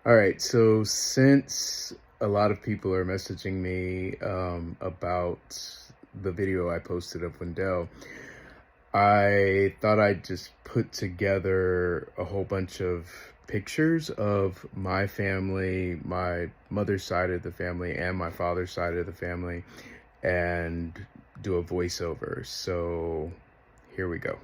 All right, so since a lot of people are messaging me about the video I posted of Wendell, I thought I'd just put together a whole bunch of pictures of my family, my mother's side of the family, and my father's side of the family, and do a voiceover. So here we go.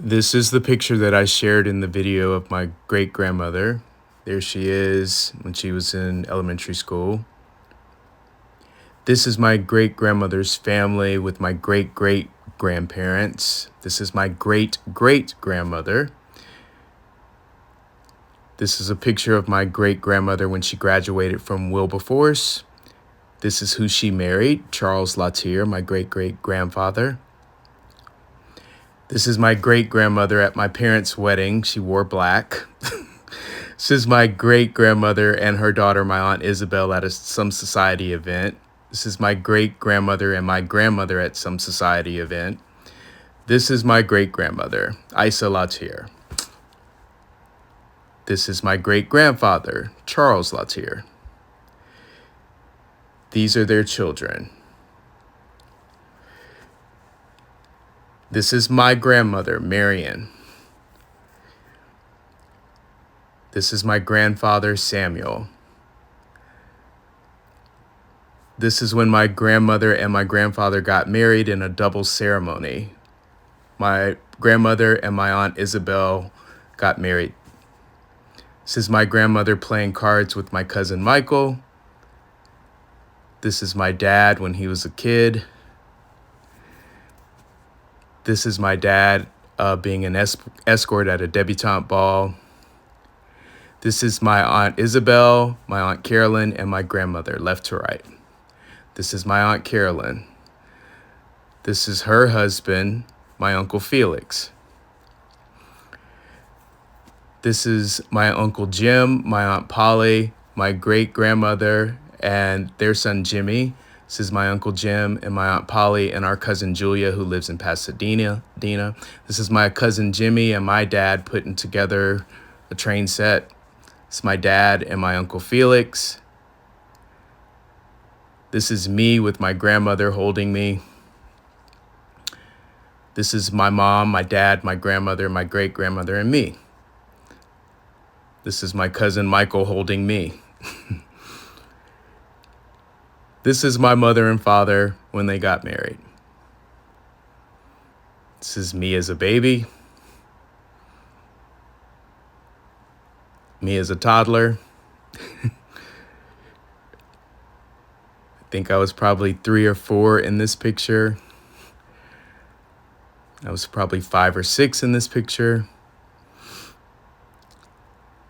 This is the picture that I shared in the video of my great-grandmother. There she is when she was in elementary school. This is my great-grandmother's family with my great-great-grandparents. This is my great-great-grandmother. This is a picture of my great-grandmother when she graduated from Wilberforce. This is who she married, Charles Latier, my great-great-grandfather. This is my great-grandmother at my parents' wedding. She wore black. This is my great-grandmother and her daughter, my Aunt Isabel, at some society event. This is my great-grandmother and my grandmother at some society event. This is my great-grandmother, Isa Latier. This is my great-grandfather, Charles Latier. These are their children. This is my grandmother, Marion. This is my grandfather, Samuel. This is when my grandmother and my grandfather got married in a double ceremony. My grandmother and my Aunt Isabel got married. This is my grandmother playing cards with my cousin Michael. This is my dad when he was a kid. This is my dad being an escort at a debutante ball. This is my Aunt Isabel, my Aunt Carolyn, and my grandmother, left to right. This is my Aunt Carolyn. This is her husband, my Uncle Felix. This is my Uncle Jim, my Aunt Polly, my great-grandmother, and their son Jimmy. This is my Uncle Jim and my Aunt Polly and our cousin Julia, who lives in Pasadena. This is my cousin Jimmy and my dad putting together a train set. It's my dad and my Uncle Felix. This is me with my grandmother holding me. This is my mom, my dad, my grandmother, my great-grandmother, and me. This is my cousin Michael holding me. This is my mother and father when they got married. This is me as a baby. Me as a toddler. I think I was probably 3 or 4 in this picture. I was probably 5 or 6 in this picture.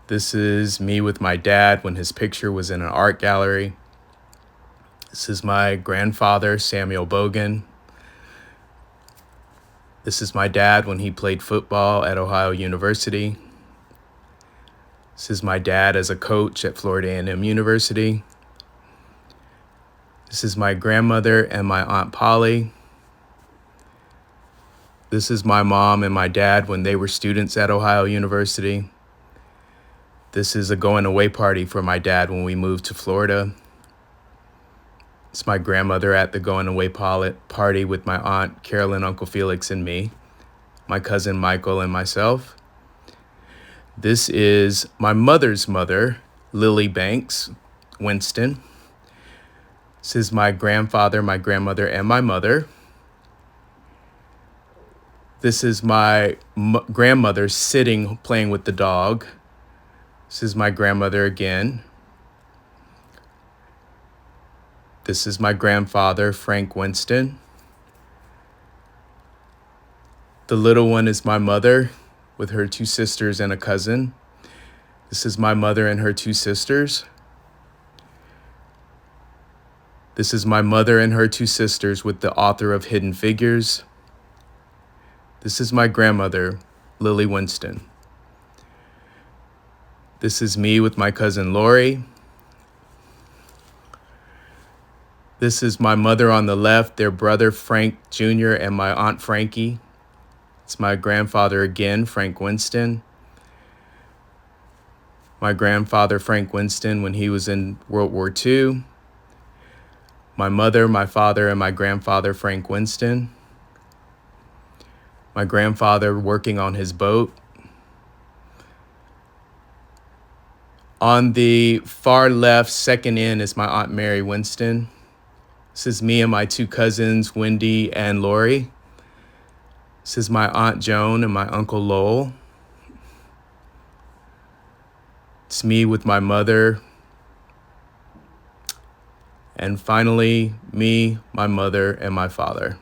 This is me with my dad when his picture was in an art gallery. This is my grandfather, Samuel Bogan. This is my dad when he played football at Ohio University. This is my dad as a coach at Florida A&M University. This is my grandmother and my Aunt Polly. This is my mom and my dad when they were students at Ohio University. This is a going away party for my dad when we moved to Florida. It's my grandmother at the going away party with my Aunt Carolyn, Uncle Felix, and me, my cousin Michael, and myself. This is my mother's mother, Lily Banks Winston. This is my grandfather, my grandmother, and my mother. This is my grandmother sitting, playing with the dog. This is my grandmother again. This is my grandfather, Frank Winston. The little one is my mother with her 2 sisters and a cousin. This is my mother and her 2 sisters. This is my mother and her 2 sisters with the author of Hidden Figures. This is my grandmother, Lily Winston. This is me with my cousin Lori. This is my mother on the left, their brother Frank Jr. and my Aunt Frankie. It's my grandfather again, Frank Winston. My grandfather, Frank Winston, when he was in World War II. My mother, my father, and my grandfather, Frank Winston. My grandfather working on his boat. On the far left, second in, is my Aunt Mary Winston. This is me and my two cousins, Wendy and Lori. This is my Aunt Joan and my Uncle Lowell. It's me with my mother. And finally, me, my mother, and my father.